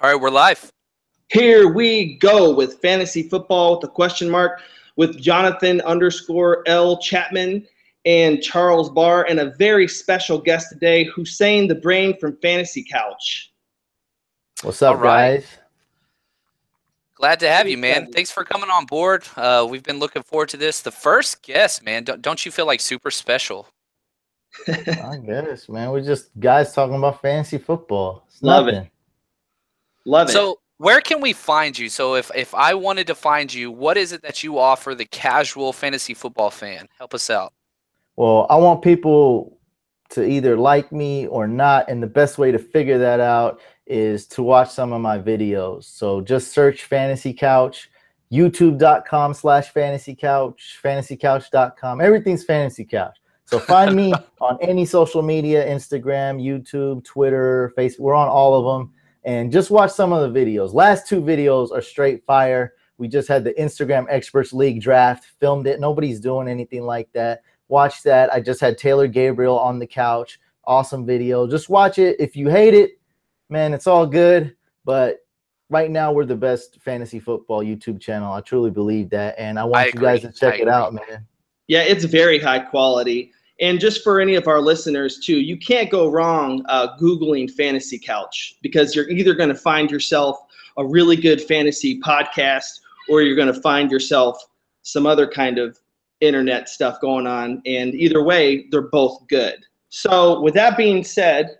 All right, we're live. Here we go with fantasy football with a question mark with Jonathan_L Chapman and Charles Barr and a very special guest today, Hussein the Brain from Fantasy Couch. What's up, guys? Glad to have you, man. Thanks for coming on board. We've been looking forward to this. The first guest, man. Don't you feel like super special? I guess, man. We're just guys talking about fantasy football. It's Love nothing. it. Love it. So where can we find you? So if I wanted to find you, what is it that you offer the casual fantasy football fan? Help us out. Well, I want people to either like me or not, and the best way to figure that out is to watch some of my videos. So just search Fantasy Couch, youtube.com/Fantasy Couch, fantasycouch.com. Everything's Fantasy Couch. So find me on any social media, Instagram, YouTube, Twitter, Facebook. We're on all of them. And just watch some of the videos. Last two videos are straight fire. We just had the Instagram Experts League draft, filmed it. Nobody's doing anything like that. Watch that. I just had Taylor Gabriel on the couch. Awesome video. Just watch it. If you hate it, man, it's all good. But right now, we're the best fantasy football YouTube channel. I truly believe that. And I want you guys to check it out, man. Yeah, it's very high quality. And just for any of our listeners, too, you can't go wrong Googling Fantasy Couch because you're either going to find yourself a really good fantasy podcast or you're going to find yourself some other kind of internet stuff going on. And either way, they're both good. So with that being said,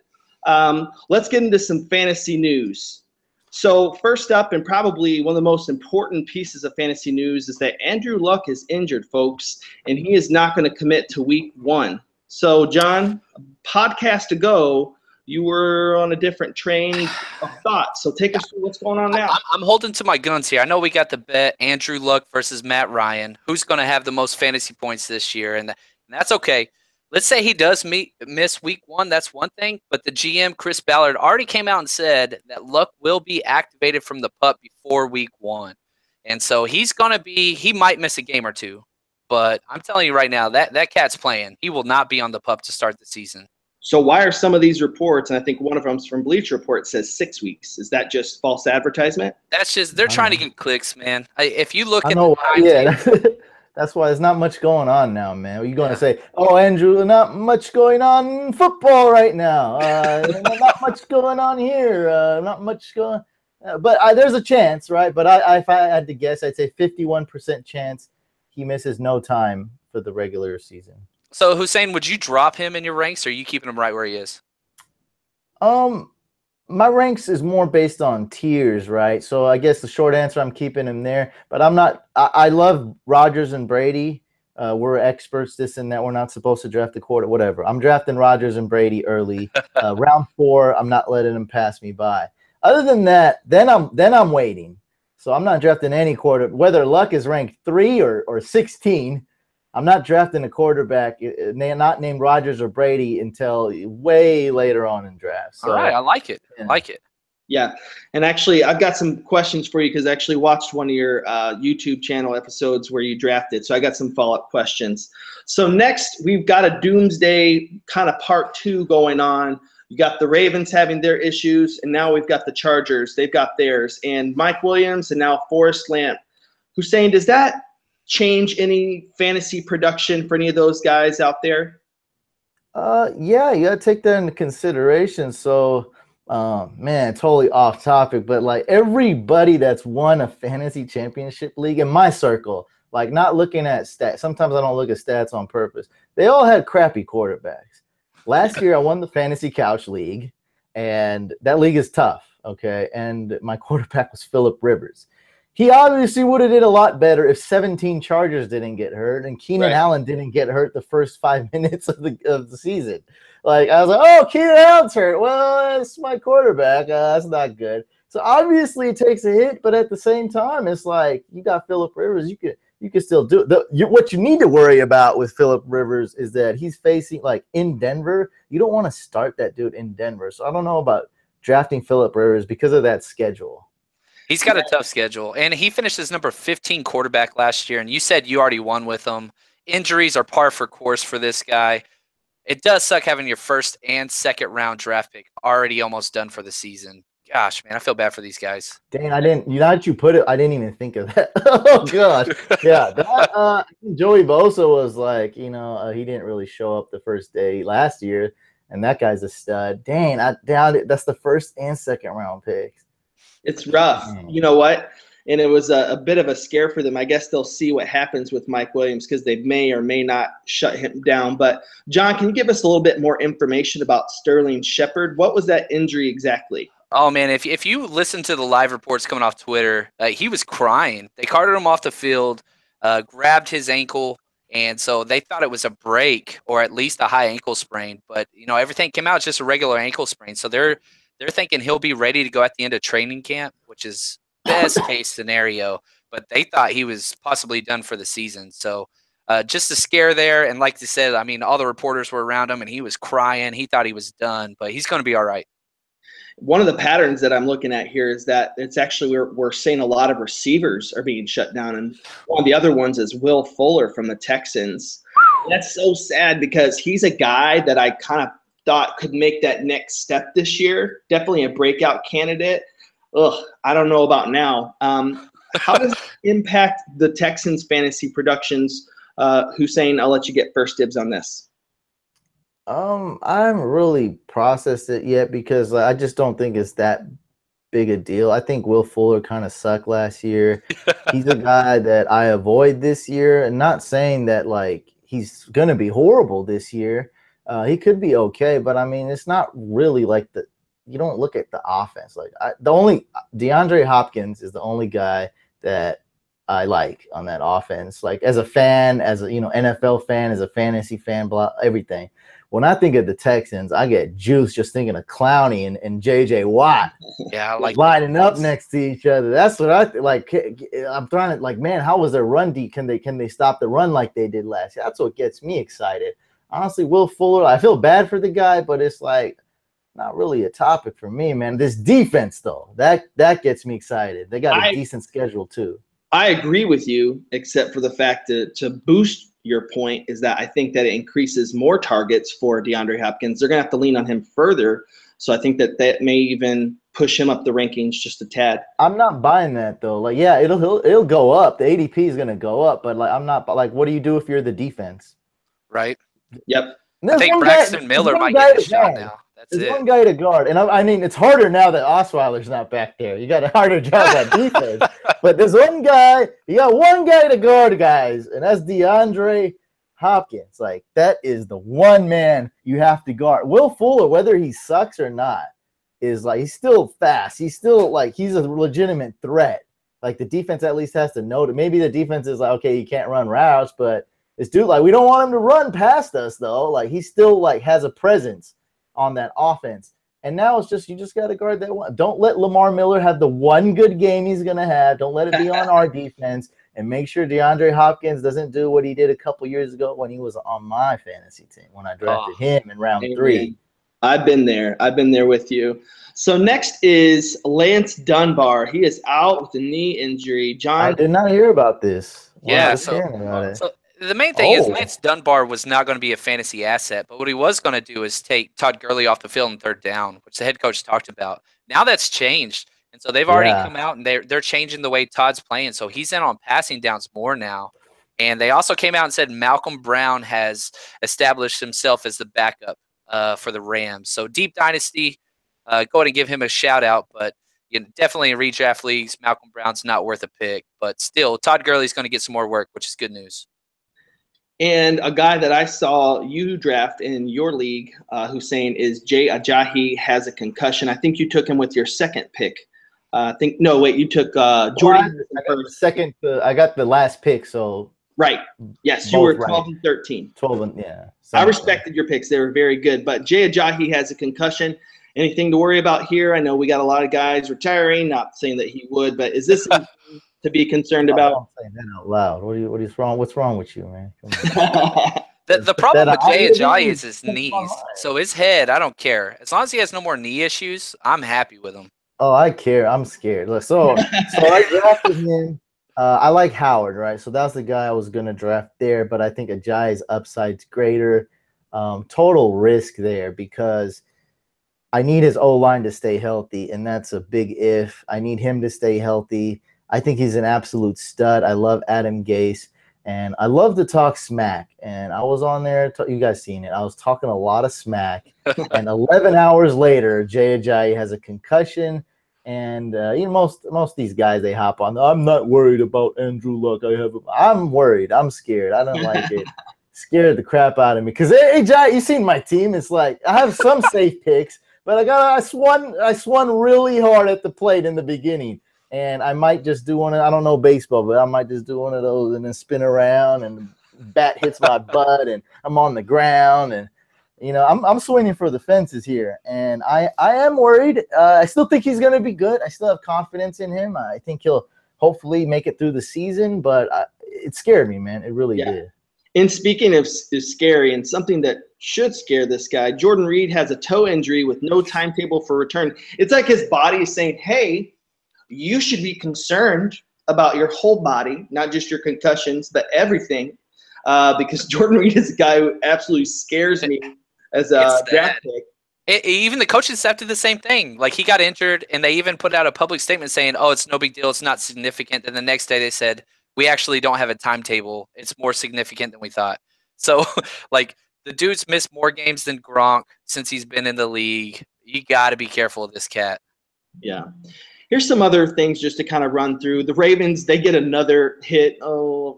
let's get into some fantasy news. So first up, and probably one of the most important pieces of fantasy news, is that Andrew Luck is injured, folks, and he is not going to commit to week 1. So, John, podcast ago, you were on a different train of thought. So take us through what's going on now. I'm holding to my guns here. I know we got the bet, Andrew Luck versus Matt Ryan. Who's going to have the most fantasy points this year? And that's okay. Let's say he does miss week 1. That's one thing. But the GM, Chris Ballard, already came out and said that Luck will be activated from the PUP before week 1. And so he's going to be – he might miss a game or two. But I'm telling you right now, that cat's playing. He will not be on the PUP to start the season. So why are some of these reports, and I think one of them's from Bleacher Report, says 6 weeks? Is that just false advertisement? That's just – they're trying to get clicks, man. If you look at That's why there's not much going on now, man. You're going to say, oh, Andrew, not much going on in football right now. Not much going on here. Not much going but there's a chance, right? But if I had to guess, I'd say 51% chance he misses no time for the regular season. So, Hussein, would you drop him in your ranks, or are you keeping him right where he is? My ranks is more based on tiers, right? So I guess the short answer, I'm keeping him there. But I'm not – I love Rodgers and Brady. We're experts, this and that. We're not supposed to draft the quarter, whatever. I'm drafting Rodgers and Brady early. Round 4, I'm not letting them pass me by. Other than that, then I'm waiting. So I'm not drafting any quarter. Whether Luck is ranked 3 or 16, I'm not drafting a quarterback not named Rodgers or Brady until way later on in drafts. So, all right, I like it. Yeah. I like it. Yeah, and actually, I've got some questions for you because I actually watched one of your YouTube channel episodes where you drafted, so I got some follow-up questions. So next, we've got a doomsday kind of part 2 going on. You got the Ravens having their issues, and now we've got the Chargers. They've got theirs. And Mike Williams and now Forrest Lamp. Hussein, does that change any fantasy production for any of those guys out there? Yeah, you got to take that into consideration. So, man, totally off topic, but like everybody that's won a fantasy championship league in my circle, like not looking at stats. Sometimes I don't look at stats on purpose. They all had crappy quarterbacks. Last year I won the Fantasy Couch League, and that league is tough, okay? And my quarterback was Phillip Rivers. He obviously would have did a lot better if 17 Chargers didn't get hurt and Keenan Allen didn't get hurt the first 5 minutes of the season. Like, I was like, oh, Keenan Allen's hurt. Well, that's my quarterback. That's not good. So obviously it takes a hit, but at the same time, it's like you got Phillip Rivers. You can still do it. What you need to worry about with Phillip Rivers is that he's facing, like, in Denver. You don't want to start that dude in Denver. So I don't know about drafting Phillip Rivers because of that schedule. He's got a tough schedule, and he finished as number 15 quarterback last year, and you said you already won with him. Injuries are par for course for this guy. It does suck having your first and second round draft pick already almost done for the season. Gosh, man, I feel bad for these guys. Dang, I didn't. You know that you put it. I didn't even think of that. Oh gosh, yeah. That Joey Bosa was like, he didn't really show up the first day last year, and that guy's a stud. Dang, I doubt it. That's the first and second round picks. It's rough. You know what? And it was a bit of a scare for them. I guess they'll see what happens with Mike Williams because they may or may not shut him down. But, John, can you give us a little bit more information about Sterling Shepard? What was that injury exactly? Oh, man, if you listen to the live reports coming off Twitter, he was crying. They carted him off the field, grabbed his ankle, and so they thought it was a break or at least a high ankle sprain. But, everything came out just a regular ankle sprain. So they're thinking he'll be ready to go at the end of training camp, which is best case scenario. But they thought he was possibly done for the season. So just a scare there. And like you said, I mean, all the reporters were around him, and he was crying. He thought he was done, but he's going to be all right. One of the patterns that I'm looking at here is that it's actually we're seeing a lot of receivers are being shut down, and one of the other ones is Will Fuller from the Texans. That's so sad because he's a guy that I kind of thought could make that next step this year. Definitely a breakout candidate. I don't know about now. How does it impact the Texans' fantasy productions? Hussein, I'll let you get first dibs on this. I haven't really processed it yet because I just don't think it's that big a deal. I think Will Fuller kind of sucked last year. He's a guy that I avoid this year, and not saying that he's gonna be horrible this year. He could be okay, but I mean, it's not really you don't look at the offense. DeAndre Hopkins is the only guy that I like on that offense. Like as a fan, as a NFL fan, as a fantasy fan, blah, everything. When I think of the Texans, I get juice just thinking of Clowney and J.J. Watt. Yeah, like lining up next to each other. That's what I like. I'm trying to man, how was their run D? Can they stop the run like they did last year? That's what gets me excited. Honestly, Will Fuller, I feel bad for the guy, but it's not really a topic for me, man. This defense though, that gets me excited. They got a decent schedule too. I agree with you, except for the fact that to boost your point is that I think that it increases more targets for DeAndre Hopkins. They're going to have to lean on him further. So I think that may even push him up the rankings just a tad. I'm not buying that though. It'll go up. The ADP is going to go up, but I'm not what do you do if you're the defense? Right. Yep. I think Braxton Miller might get a shot now. There's one guy to guard, and I mean it's harder now that Osweiler's not back there. You got a harder job at defense, but there's one guy. You got one guy to guard, guys, and that's DeAndre Hopkins. That is the one man you have to guard. Will Fuller, whether he sucks or not, is he's still fast. He's still he's a legitimate threat. The defense at least has to know that. Maybe the defense is okay, he can't run routes, but this dude we don't want him to run past us though. He still has a presence on that offense. And now it's just you just got to guard that one. Don't let Lamar Miller have the one good game he's going to have. Don't let it be on our defense. And make sure DeAndre Hopkins doesn't do what he did a couple years ago when he was on my fantasy team, when I drafted him in round 3. I've been there. I've been there with you. So next is Lance Dunbar. He is out with a knee injury. John? I did not hear about this. Yeah, so the main thing is Lance Dunbar was not going to be a fantasy asset, but what he was going to do is take Todd Gurley off the field in third down, which the head coach talked about. Now that's changed, and so they've already come out and they're changing the way Todd's playing, so he's in on passing downs more now. And they also came out and said Malcolm Brown has established himself as the backup for the Rams. So deep dynasty, go ahead and give him a shout out, but definitely in redraft leagues, Malcolm Brown's not worth a pick, but still Todd Gurley's going to get some more work, which is good news. And a guy that I saw you draft in your league, Hussein, is Jay Ajayi, has a concussion. I think you took him with your second pick. You took Jordy. Second. I got the last pick, so. Right. Yes, you were 12 and 13. 12 and, yeah. I respected your picks. They were very good. But Jay Ajayi has a concussion. Anything to worry about here? I know we got a lot of guys retiring. Not saying that he would, but is this to be concerned about? Don't say that out loud. What is wrong? What's wrong with you, man? The problem with Jay Ajayi is his knees. So his head, I don't care. As long as he has no more knee issues, I'm happy with him. Oh, I care. I'm scared. Look, so I drafted him. I like Howard, right? So that's the guy I was going to draft there, but I think Ajayi's upside's greater. Total risk there because I need his O-line to stay healthy, and that's a big if. I need him to stay healthy. I think he's an absolute stud. I love Adam Gase, and I love to talk smack. And I was on there, you guys seen it. I was talking a lot of smack, and 11 hours later, Jay Ajayi has a concussion. And most of these guys, they hop on. I'm not worried about Andrew Luck. I'm worried. I'm scared. I don't like it. Scared the crap out of me because Jay, you seen my team? It's like I have some safe picks, but I swung really hard at the plate in the beginning, and I might just do one. I don't know baseball, but I might just do one of those and then spin around, and the bat hits my butt, and I'm on the ground, and I'm swinging for the fences here, and I am worried. I still think he's going to be good. I still have confidence in him. I think he'll hopefully make it through the season, but it scared me, man. It really did. And speaking of scary, and something that should scare this guy, Jordan Reed has a toe injury with no timetable for return. It's like his body is saying, hey, you should be concerned about your whole body, not just your concussions, but everything, because Jordan Reed is a guy who absolutely scares me as a draft pick. Even the coaching staff did the same thing. Like, he got injured, and they even put out a public statement saying, oh, it's no big deal, it's not significant. And the next day they said, we actually don't have a timetable. It's more significant than we thought. So, like, the dude's missed more games than Gronk since he's been in the league. You got to be careful of this cat. Yeah. Here's some other things just to kind of run through. The Ravens, they get another hit. Oh,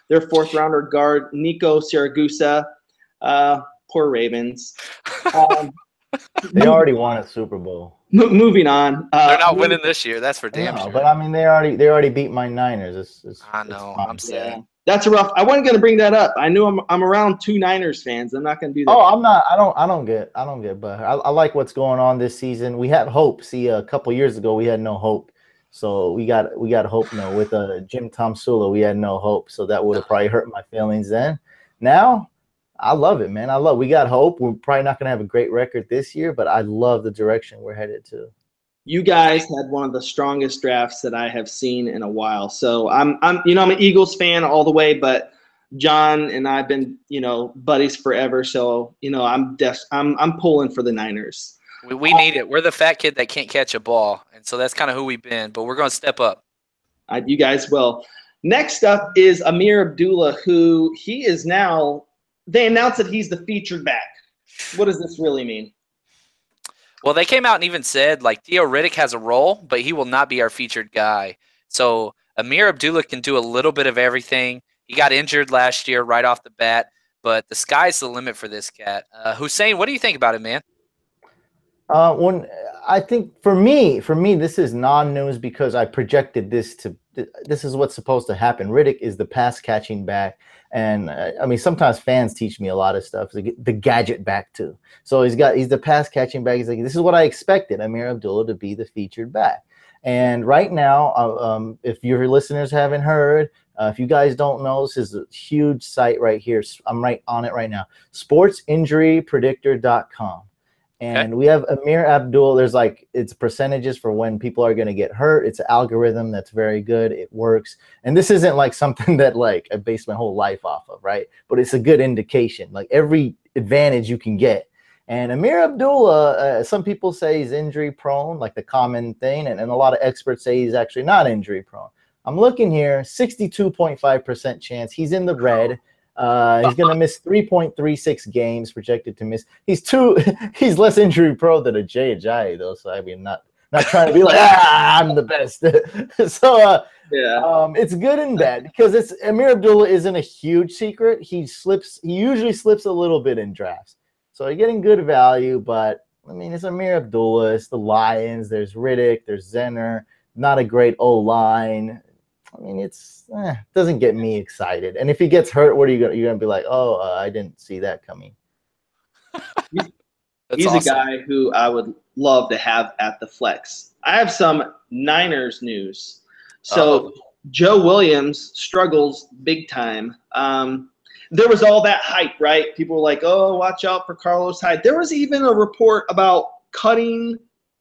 their fourth-rounder guard, Nico Siragusa. Poor Ravens. They already won a Super Bowl. Moving on. They're not winning this year. That's for damn sure. But I mean, they already beat my Niners. I know. I'm sad. Yeah. That's a rough. I wasn't going to bring that up. I knew I'm around two Niners fans. I'm not going to do that. Oh, I'm not. I don't get. But I like what's going on this season. We have hope. See, a couple years ago we had no hope. So we got hope now. With Jim Tomsula, we had no hope. So that would have probably hurt my feelings then. Now, I love it, man. We got hope. We're probably not going to have a great record this year, but I love the direction we're headed to. You guys had one of the strongest drafts that I have seen in a while. So I'm an Eagles fan all the way, but John and I've been, buddies forever. So, I'm pulling for the Niners. We need it. We're the fat kid that can't catch a ball. And so that's kind of who we've been, but we're going to step up. You guys will. Next up is Ameer Abdullah, who he is now. They announced that he's the featured back. What does this really mean? Well, they came out and even said, like, Theo Riddick has a role, but he will not be our featured guy. So Ameer Abdullah can do a little bit of everything. He got injured last year right off the bat, but the sky's the limit for this cat. Hussein, what do you think about it, man? I think for me, this is non-news because I projected this is what's supposed to happen. Riddick is the pass catching back. And I mean, sometimes fans teach me a lot of stuff. The gadget back too. So he's the pass catching back. He's like, this is what I expected Ameer Abdullah to be the featured back. And right now, if your listeners haven't heard, if you guys don't know, this is a huge site right here. I'm right on it right now. SportsInjuryPredictor.com. And we have Ameer Abdullah. It's percentages for when people are going to get hurt. It's an algorithm that's very good. It works. And this isn't like something that like I based my whole life off of, right? But it's a good indication, like every advantage you can get. And Ameer Abdullah, some people say he's injury prone, like the common thing. And a lot of experts say he's actually not injury prone. I'm looking here, 62.5% chance. He's in the red. He's going to miss 3.36 games, projected to miss. He's less injury prone than a Jay Ajayi, though. So I mean, not trying to be like, I'm the best. So it's good and bad because Ameer Abdullah isn't a huge secret. He usually slips a little bit in drafts. So you're getting good value, but I mean, it's Ameer Abdullah. It's the Lions. There's Riddick. There's Zenner. Not a great O-line. I mean, it doesn't get me excited. And if he gets hurt, what are you're gonna be like? Oh, I didn't see that coming. He's awesome. A guy who I would love to have at the flex. I have some Niners news. So Joe Williams struggles big time. There was all that hype, right? People were like, "Oh, watch out for Carlos Hyde." There was even a report about cutting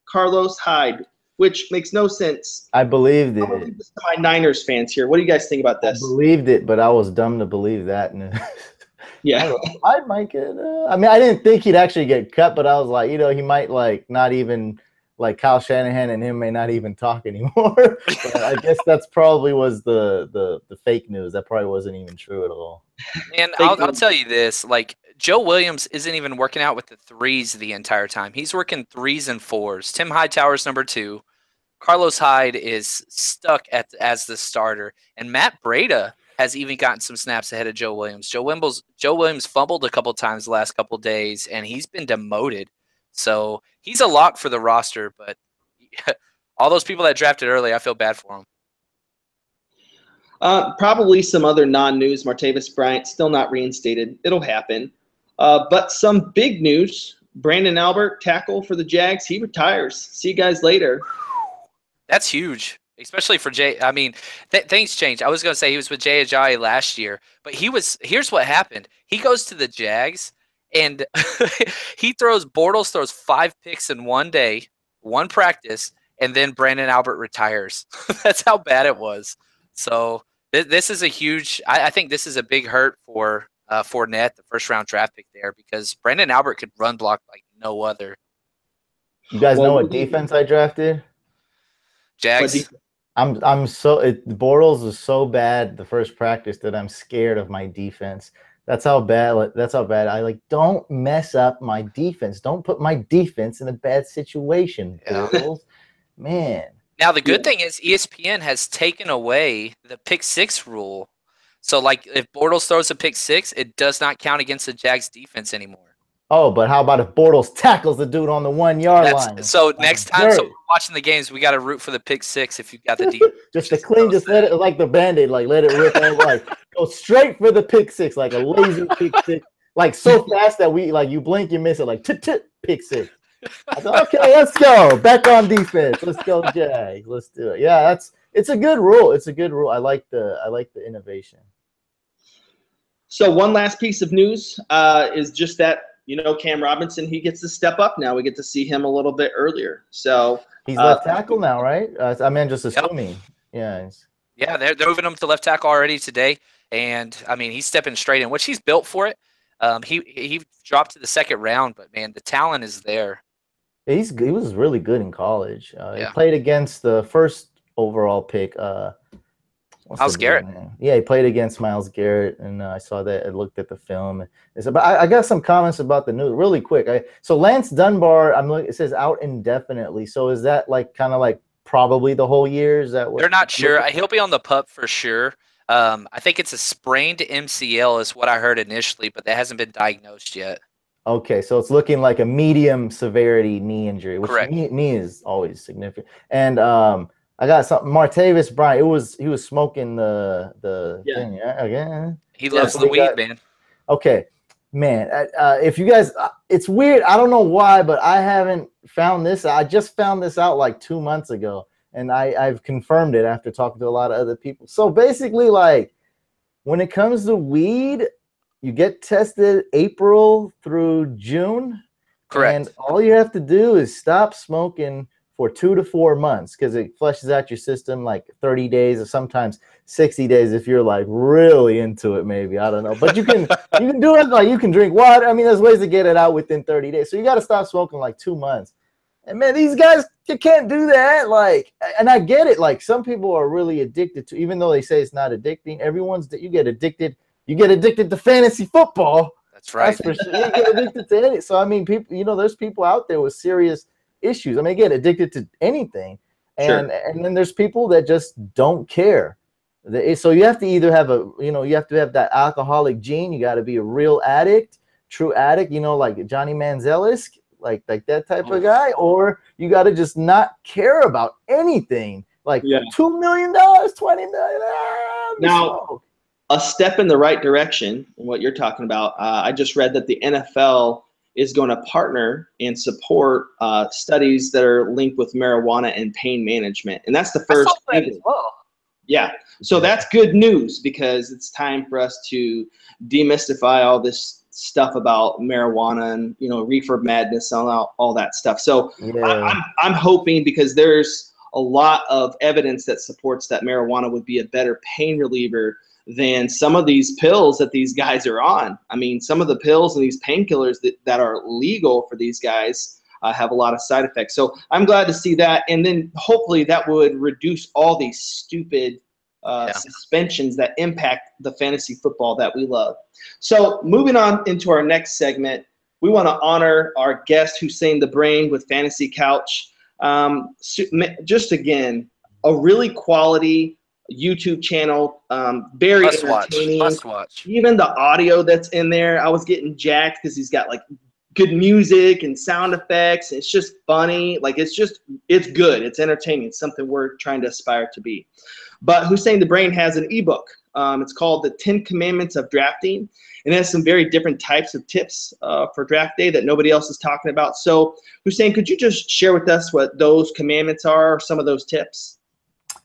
Carlos Hyde, which makes no sense. I believed it. My Niners fans here. What do you guys think about this? I believed it, but I was dumb to believe that. Yeah. I might get. I mean, I didn't think he'd actually get cut, but I was like, he might like not even like Kyle Shanahan and him may not even talk anymore. But I guess that's probably was the fake news. That probably wasn't even true at all. And I'll tell you this: like Joe Williams isn't even working out with the threes the entire time. He's working 3s and 4s. Tim Hightower's number 2. Carlos Hyde is stuck as the starter, and Matt Breida has even gotten some snaps ahead of Joe Williams. Joe Williams fumbled a couple times the last couple days, and he's been demoted. So he's a lock for the roster, but all those people that drafted early, I feel bad for them. Probably some other non-news. Martavis Bryant still not reinstated. It'll happen. But some big news. Brandon Albert, tackle for the Jags. He retires. See you guys later. That's huge, especially for Jay. I mean, things change. I was going to say he was with Jay Ajayi last year, but here's what happened. He goes to the Jags, and Bortles throws 5 picks in one day, one practice, and then Brandon Albert retires. That's how bad it was. So this is a huge – I think this is a big hurt for Fournette, the first-round draft pick there, because Brandon Albert could run block like no other. You guys know what defense I drafted? Jags. Bortles is so bad the first practice that I'm scared of my defense. That's how bad I don't mess up my defense. Don't put my defense in a bad situation, Bortles. Man. Now the good thing is ESPN has taken away the pick 6 rule. So like if Bortles throws a pick 6, it does not count against the Jags defense anymore. Oh, but how about if Bortles tackles the dude on the 1-yard line? So next time, so we're watching the games, we got to root for the pick 6 if you got the defense. Just let it like the Band-Aid, like let it rip and like go straight for the pick 6, like a lazy pick 6, like so fast that you blink, you miss it, like pick 6. I thought, okay, let's go back on defense. Let's go, Jags. Let's do it. Yeah, it's a good rule. It's a good rule. I like the innovation. So one last piece of news is just that. Cam Robinson, he gets to step up now. We get to see him a little bit earlier. So he's left tackle now, right? I'm just assuming. Yep. Yeah, they're moving him to left tackle already today, and I mean he's stepping straight in, which he's built for it. He dropped to the 2nd round, but man, the talent is there. He was really good in college. He played against the first overall pick. Miles Garrett. Yeah, he played against Miles Garrett, and I saw that. I looked at the film. But I got some comments about the news really quick. So Lance Dunbar, it says out indefinitely. So is that like kind of like probably the whole year? Is that what they're not sure? He'll be on the PUP for sure. I think it's a sprained MCL is what I heard initially, but that hasn't been diagnosed yet. Okay, so it's looking like a medium severity knee injury, which knee is always significant. And I got something. Martavis Bryant. He was smoking the thing. Yeah, again. He loves the weed, man. Okay, man. If you guys, it's weird. I don't know why, but I haven't found this. I just found this out like 2 months ago, and I've confirmed it after talking to a lot of other people. So basically, like when it comes to weed, you get tested April through June. Correct. And all you have to do is stop smoking for 2 to 4 months because it flushes out your system like 30 days or sometimes 60 days if you're like really into it, maybe. I don't know. But you can do it, like you can drink water. I mean, there's ways to get it out within 30 days. So you got to stop smoking like 2 months. And man, these guys, you can't do that. Like, and I get it. Like some people are really addicted to, even though they say it's not addicting, you get addicted to fantasy football. That's right. That's for sure. You get addicted to it. So I mean, people, there's people out there with serious issues. I mean, get addicted to anything, and then there's people that just don't care. So you have to either have you have to have that alcoholic gene. You got to be a real addict, true addict. Like Johnny Manziel, like that type of guy, or you got to just not care about anything. Like $2 million, $20 million. Now, a step in the right direction in what you're talking about. I just read that the NFL is going to partner and support studies that are linked with marijuana and pain management. And that's the first thing. As well. Yeah. So that's good news because it's time for us to demystify all this stuff about marijuana and, reefer madness and all that stuff. So I'm hoping because there's a lot of evidence that supports that marijuana would be a better pain reliever than some of these pills that these guys are on. I mean, some of the pills and these painkillers that are legal for these guys have a lot of side effects. So I'm glad to see that. And then hopefully that would reduce all these stupid suspensions that impact the fantasy football that we love. So moving on into our next segment, we want to honor our guest, Hussein the Brain, with Fantasy Couch. Just again, a really quality YouTube channel, very entertaining. Must watch. Even the audio that's in there, I was getting jacked because he's got like good music and sound effects. It's just funny. Like it's good. It's entertaining. It's something we're trying to aspire to be. But Hussein the Brain has an ebook. It's called The 10 Commandments of Drafting, and it has some very different types of tips for draft day that nobody else is talking about. So Hussein, could you just share with us what those commandments are, some of those tips?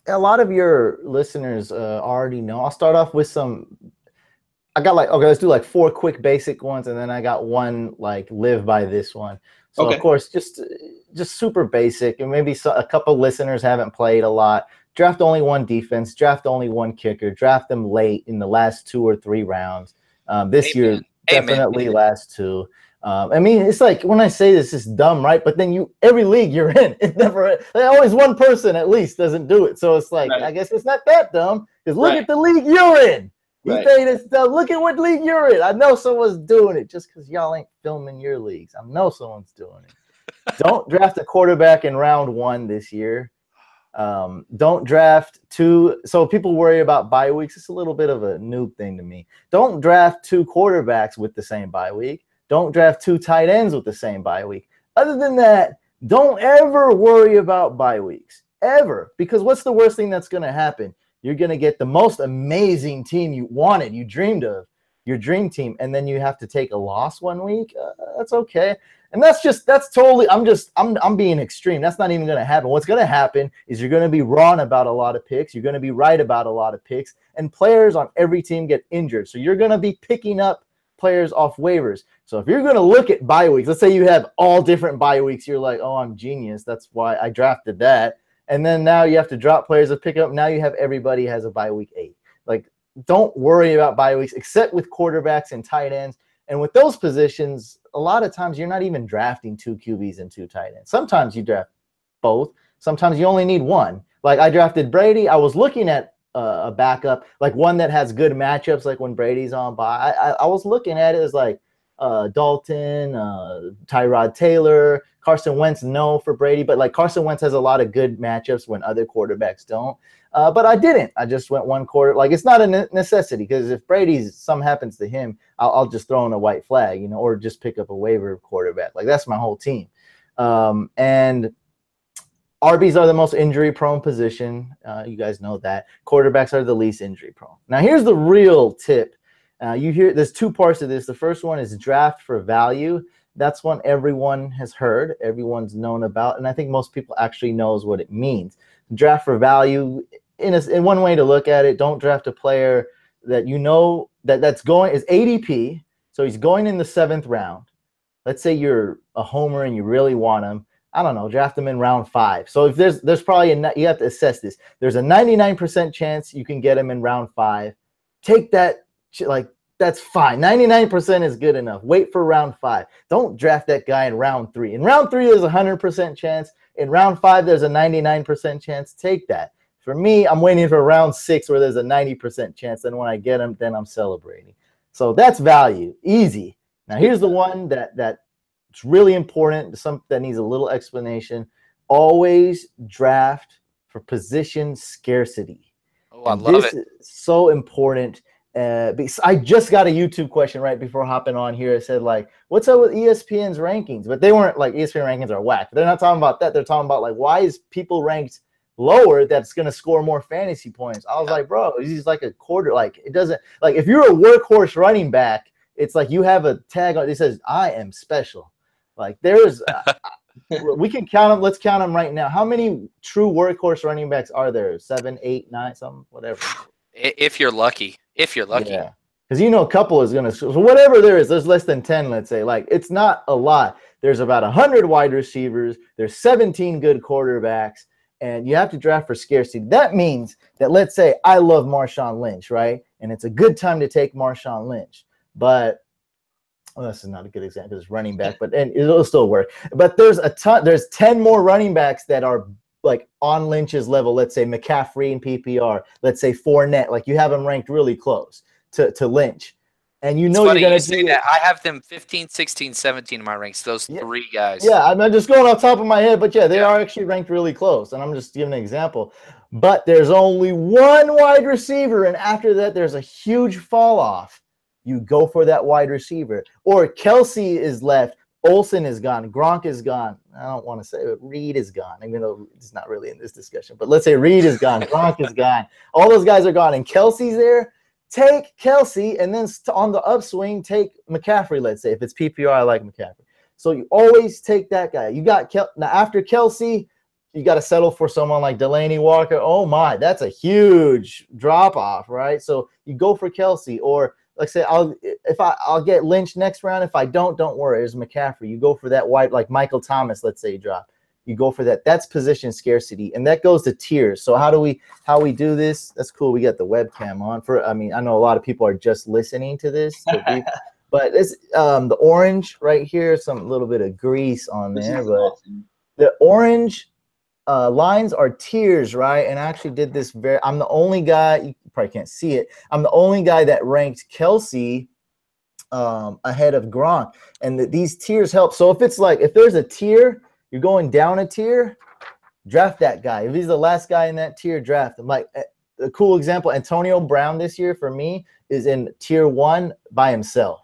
A lot of your listeners already know. I'll start off with some. I got like, okay, let's do like 4 quick basic ones, and then I got one like live by this one. So okay. Of course, just super basic, and maybe a couple listeners haven't played a lot. Draft only one defense, draft only one kicker, draft them late in the last 2 or 3 rounds. This year, definitely last 2. I mean, it's like when I say this, it's dumb, right? But then every league you're in, it's never, always one person at least doesn't do it. So it's like, I guess it's not that dumb, because look at the league you're in. You say this stuff, look at what league you're in. I know someone's doing it just because y'all ain't filming your leagues. I know someone's doing it. Don't draft a quarterback in round 1 this year. Don't draft 2. So people worry about bye weeks. It's a little bit of a new thing to me. Don't draft 2 quarterbacks with the same bye week. Don't draft 2 tight ends with the same bye week. Other than that, don't ever worry about bye weeks. Ever. Because what's the worst thing that's going to happen? You're going to get the most amazing team you wanted, you dreamed of, your dream team, and then you have to take a loss 1 week. That's okay. And that's totally, I'm being extreme. That's not even going to happen. What's going to happen is you're going to be wrong about a lot of picks. You're going to be right about a lot of picks, and players on every team get injured. So you're going to be picking up players off waivers. So if you're going to look at bye weeks, let's say you have all different bye weeks, you're like, oh, I'm genius. That's why I drafted that. And then now you have to drop players to pick up. Now you have everybody has a bye week 8. Like, don't worry about bye weeks, except with quarterbacks and tight ends. And with those positions, a lot of times you're not even drafting 2 QBs and 2 tight ends. Sometimes you draft both. Sometimes you only need 1. Like I drafted Brady. I was looking at a backup, like one that has good matchups, like when Brady's on bye. I was looking at it as like Dalton, Tyrod Taylor, Carson Wentz, no for Brady, but like Carson Wentz has a lot of good matchups when other quarterbacks don't. But I didn't. I just went 1 quarter. Like it's not a necessity, because if something happens to him, I'll just throw in a white flag, or just pick up a waiver quarterback. Like that's my whole team. And RBs are the most injury-prone position. You guys know that. Quarterbacks are the least injury-prone. Now here's the real tip. There's 2 parts of this. The first one is draft for value. That's one everyone has heard, everyone's known about, and I think most people actually knows what it means. Draft for value, in one way to look at it, don't draft a player that that's going is ADP, so he's going in the 7th round. Let's say you're a homer and you really want him. I don't know, draft him in round 5. So if there's probably you have to assess this. There's a 99% chance you can get him in round 5. Take that, like that's fine. 99% is good enough. Wait for round 5. Don't draft that guy in round 3. In round 3, there's a 100% chance. In round 5, there's a 99% chance. Take that. For me, I'm waiting for round 6 where there's a 90% chance. Then when I get him, then I'm celebrating. So that's value. Easy. Now here's the one that's really important. Something that needs a little explanation. Always draft for position scarcity. Oh, I love it. This is so important. Because I just got a YouTube question right before hopping on here. It said like, what's up with ESPN's rankings? But they weren't like, ESPN rankings are whack. They're not talking about that. They're talking about like, why is people ranked lower that's going to score more fantasy points? I was like, bro, he's like a quarter. Like it doesn't, like if you're a workhorse running back, it's like you have a tag on it says, I am special. Like there's, we can count them. Let's count them right now. How many true workhorse running backs are there? 7, 8, 9, something, whatever. If you're lucky. Yeah. Because a couple is going to – so whatever there's less than 10, let's say. Like, it's not a lot. There's about 100 wide receivers. There's 17 good quarterbacks. And you have to draft for scarcity. That means that, let's say, I love Marshawn Lynch, right? and it's a good time to take Marshawn Lynch. But this is not a good example. It's running back, but and it'll still work. But there's 10 more running backs that are like on Lynch's level. Let's say McCaffrey in PPR. Let's say Fournette. Like you have them ranked really close to Lynch. And you're going to say that. I have them 15, 16, 17 in my ranks, those three guys. Yeah, I'm just going off top of my head, but yeah, they are actually ranked really close. And I'm just giving an example. But there's only one wide receiver, and after that, there's a huge fall off. You go for that wide receiver. Or Kelsey is left, Olsen is gone, Gronk is gone. I don't want to say it, Reed is gone, even though it's not really in this discussion. But let's say Reed is gone, Gronk is gone. All those guys are gone, and Kelsey's there. Take Kelsey, and then on the upswing, take McCaffrey, let's say. If it's PPR, I like McCaffrey. So you always take that guy. You got now after Kelsey, you got to settle for someone like Delaney Walker. Oh, my, that's a huge drop-off, right? So you go for Kelsey. Or, like I say, I'll get Lynch next round. If I don't worry. There's McCaffrey. You go for that wide, like Michael Thomas, let's say, drop. You go for that. That's position scarcity, and that goes to tiers. So how we do this? That's cool. We got the webcam on. I know a lot of people are just listening to this, but it's the orange right here. Some little bit of grease on there, but awesome. The orange lines are tiers, right? And I actually did this I'm the only guy. You probably can't see it. I'm the only guy that ranked Kelsey ahead of Gronk, and these tiers help. So if there's a tier. You're going down a tier, draft that guy. If he's the last guy in that tier, draft him. Like a cool example, Antonio Brown this year for me is in tier 1 by himself.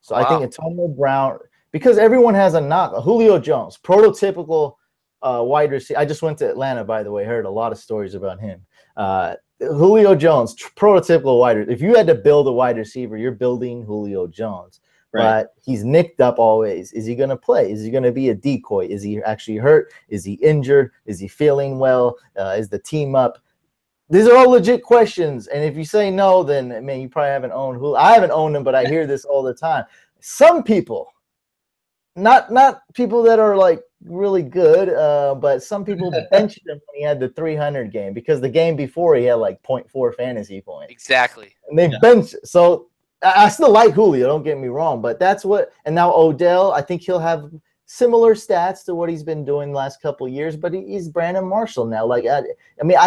So wow. I think Antonio Brown, because everyone has a knock. Julio Jones, prototypical wide receiver. I just went to Atlanta, by the way. Heard a lot of stories about him. Julio Jones, prototypical wide receiver. If you had to build a wide receiver, you're building Julio Jones. Right. But he's nicked up always. Is he going to play? Is he going to be a decoy? Is he actually hurt? Is he injured? Is he feeling well? Is the team up? These are all legit questions. And if you say no, then, man, you probably haven't owned Julio. I haven't owned him, but I hear this all the time. Some people, not people that are like really good, but some people benched him when he had the 300 game because the game before he had like 0.4 fantasy points. Exactly. And they benched. So I still like Julio, don't get me wrong, but that's what – and now Odell, I think he'll have similar stats to what he's been doing the last couple of years, but he's Brandon Marshall now. Like, I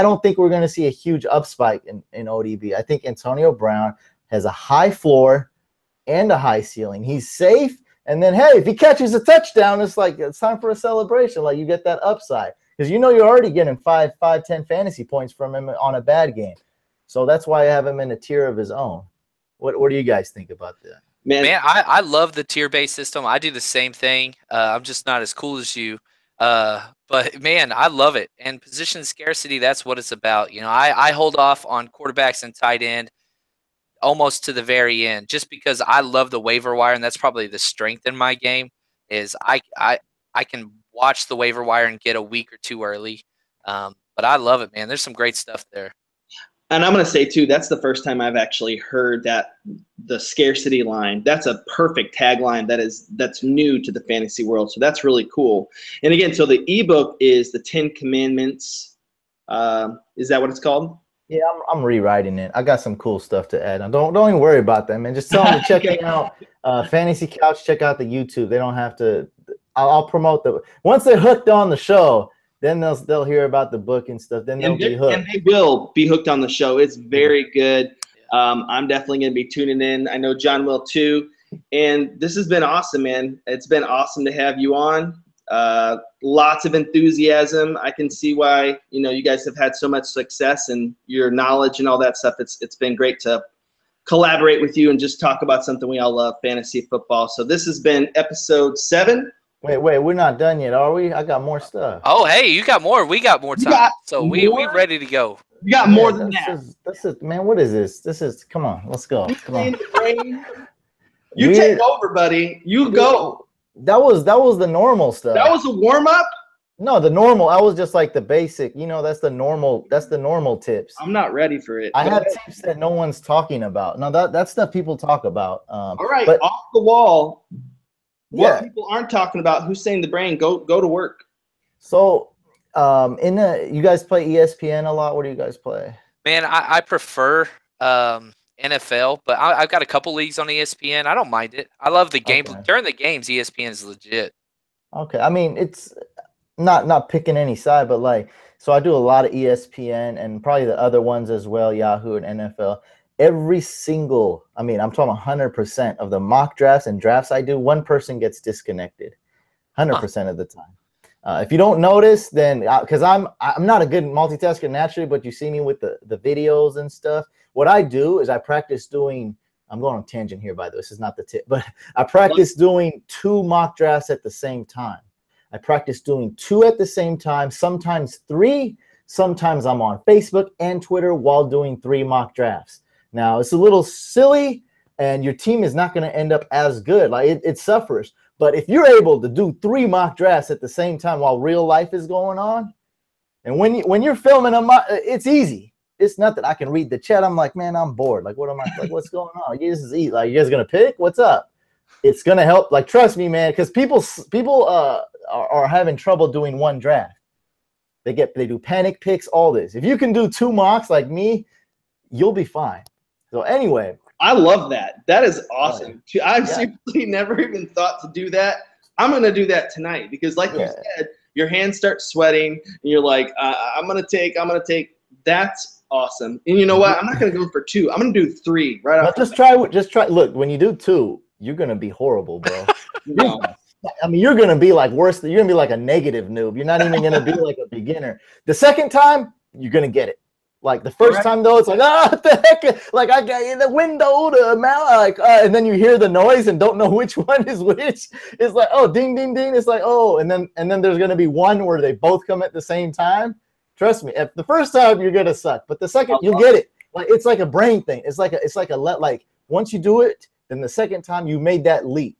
don't think we're going to see a huge up spike in ODB. I think Antonio Brown has a high floor and a high ceiling. He's safe, and then, hey, if he catches a touchdown, it's like it's time for a celebration. Like, you get that upside because you're already getting 5, 10 fantasy points from him on a bad game. So that's why I have him in a tier of his own. What do you guys think about that? Man, I love the tier-based system. I do the same thing. I'm just not as cool as you. But, man, I love it. And position scarcity, that's what it's about. I hold off on quarterbacks and tight end almost to the very end just because I love the waiver wire, and that's probably the strength in my game is I can watch the waiver wire and get a week or two early. But I love it, man. There's some great stuff there. And I'm going to say, too, that's the first time I've actually heard that the scarcity line. That's a perfect tagline that's new to the fantasy world. So that's really cool. And again, so the ebook is the 10 Commandments. Is that what it's called? Yeah, I'm rewriting it. I got some cool stuff to add. Don't even worry about that, man. Just tell them to check it out. Fantasy Couch, check out the YouTube. They don't have to. I'll promote once they're hooked on the show. Then they'll hear about the book and stuff. Then they'll be hooked. And they will be hooked on the show. It's very good. I'm definitely going to be tuning in. I know John will too. And this has been awesome, man. It's been awesome to have you on. Lots of enthusiasm. I can see why you guys have had so much success and your knowledge and all that stuff. It's been great to collaborate with you and just talk about something we all love, fantasy football. So this has been episode 7. Wait, we're not done yet, are we? I got more stuff. Oh, hey, you got more. We got more time. We ready to go. You got more than that. This is man, what is this? Come on, let's go. Come on. You take over, buddy. You go. That was the normal stuff. That was a warm-up? No, the normal. I was just like the basic. That's the normal tips. I'm not ready for it. I have tips that no one's talking about. No, that's stuff people talk about. All right, but off the wall. What people aren't talking about, who's saying the brain, go to work. So you guys play ESPN a lot? What do you guys play? Man, I prefer NFL, but I've got a couple leagues on ESPN. I don't mind it. I love the game. Okay. During the games, ESPN is legit. Okay. I mean, it's not picking any side, but like, so I do a lot of ESPN and probably the other ones as well, Yahoo and NFL. Every single, I mean, I'm talking 100% of the mock drafts and drafts I do, one person gets disconnected 100% of the time. If you don't notice, then because I'm not a good multitasker naturally, but you see me with the videos and stuff. What I do is I practice doing, I'm going on a tangent here, by the way, this is not the tip, but I practice doing 2 mock drafts at the same time. I practice doing 2 at the same time, sometimes 3. Sometimes I'm on Facebook and Twitter while doing 3 mock drafts. Now, it's a little silly, and your team is not going to end up as good. Like, it suffers. But if you're able to do 3 mock drafts at the same time while real life is going on, and when you're filming them, it's easy. It's nothing. I can read the chat. I'm like, man, I'm bored. Like, what am I? Like, what's going on? This is easy. Like, you guys gonna pick? What's up? It's gonna help. Like, trust me, man. Because people are having trouble doing 1 draft. They do panic picks. All this. If you can do 2 mocks like me, you'll be fine. So anyway, I love that. That is awesome. I've seriously never even thought to do that. I'm gonna do that tonight because, like you said, your hands start sweating, and you're like, I'm gonna take. That's awesome. And you know what? I'm not gonna go for 2. I'm gonna do 3 right off. Just try. Look, when you do 2, you're gonna be horrible, bro. No. I mean, you're gonna be like worse. You're gonna be like a negative noob. You're not even gonna be like a beginner. The second time, you're gonna get it. Like the first time though, it's like, what the heck? Like I got in the window to amount, like, and then you hear the noise and don't know which one is which. It's like, oh, ding, ding, ding. It's like, oh, and then there's gonna be one where they both come at the same time. Trust me, if the first time you're gonna suck, but the second you'll get it. Like it's like a brain thing. It's like like once you do it, then the second time you made that leap.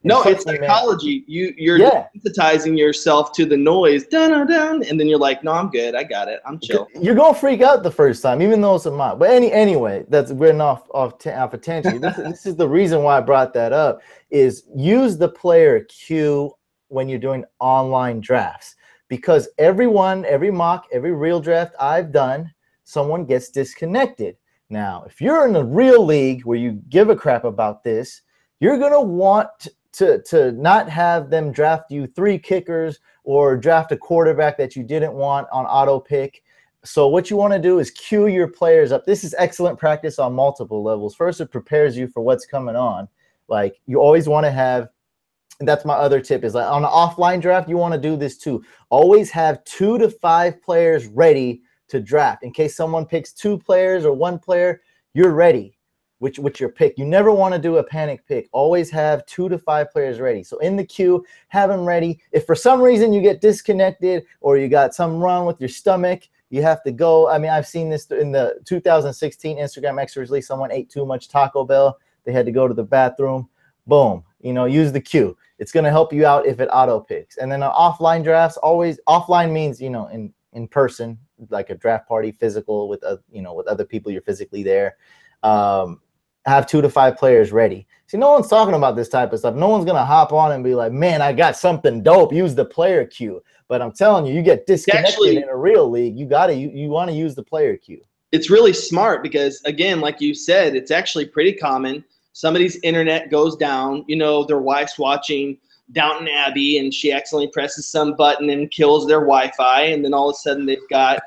No, it's psychology. You're desensitizing yourself to the noise, dun, dun, and then you're like, no, I'm good. I got it. I'm chill. You're gonna freak out the first time, even though it's a mock. But anyway, we're off a tangent. This is the reason why I brought that up. Is use the player queue when you're doing online drafts, because every mock, every real draft I've done, someone gets disconnected. Now, if you're in a real league where you give a crap about this, you're gonna want to not have them draft you 3 kickers or draft a quarterback that you didn't want on auto pick. So what you want to do is queue your players up. This is excellent practice on multiple levels. First, it prepares you for what's coming on. Like you always want to have, and that's my other tip, is like on an offline draft, you want to do this too. Always have 2 to 5 players ready to draft. In case someone picks 2 players or 1 player, you're ready. Which your pick. You never want to do a panic pick. Always have 2 to 5 players ready. So in the queue, have them ready. If for some reason you get disconnected or you got something wrong with your stomach, you have to go. I mean, I've seen this in the 2016 Instagram X release. Someone ate too much Taco Bell. They had to go to the bathroom. Boom. Use the queue. It's going to help you out if it auto picks. And then offline drafts, always offline means, in person, like a draft party, physical with other people, you're physically there. Have 2 to 5 players ready. See, no one's talking about this type of stuff. No one's gonna hop on and be like, man, I got something dope. Use the player queue. But I'm telling you, you get disconnected in a real league. You want to use the player queue. It's really smart because, again, like you said, it's actually pretty common. Somebody's internet goes down. Their wife's watching Downton Abbey and she accidentally presses some button and kills their Wi-Fi, and then all of a sudden they've got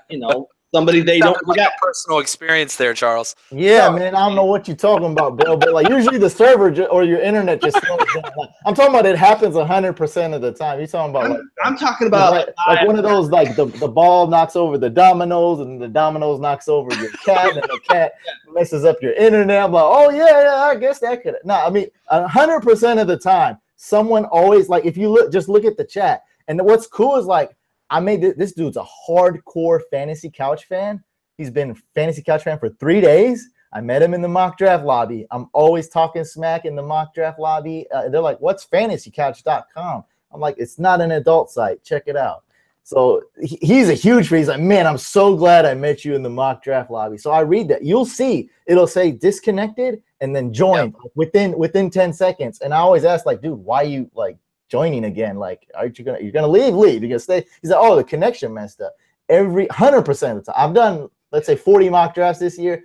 somebody they don't got personal experience there, Charles. Yeah, man, I don't know what you're talking about, Bill, but like usually the server or your internet just slows down. I'm talking about it happens 100% of the time. You're talking about I'm talking about like one of those like the ball knocks over the dominoes and the dominoes knocks over your cat and the cat messes up your internet. I'm like, oh yeah, I guess that could. No, I mean 100% of the time, someone always like if you look at the chat, and what's cool is like. I made this dude's a hardcore fantasy couch fan. He's been a fantasy couch fan for 3 days. I met him in the mock draft lobby. I'm always talking smack in the mock draft lobby. They're like, what's fantasycouch.com? I'm like, it's not an adult site. Check it out. So he's a huge fan. He's like, man, I'm so glad I met you in the mock draft lobby. So I read that. You'll see it'll say disconnected and then joined within 10 seconds. And I always ask like, dude, why you like joining again? Like, aren't you're gonna leave? You're gonna stay. He's like, oh, the connection messed up. 100% of the time. I've done, let's say 40 mock drafts this year.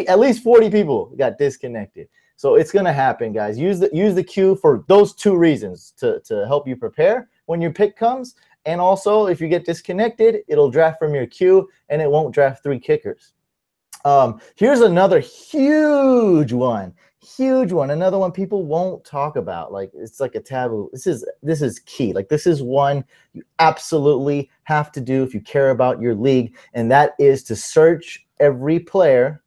at least 40 people got disconnected. So it's gonna happen, guys. Use the queue for those two reasons, to help you prepare when your pick comes, and also if you get disconnected, it'll draft from your queue and it won't draft 3 kickers. Here's another huge one. Another one people won't talk about. Like, it's like a taboo. This is key. Like, this is one you absolutely have to do if you care about your league, and that is to search every player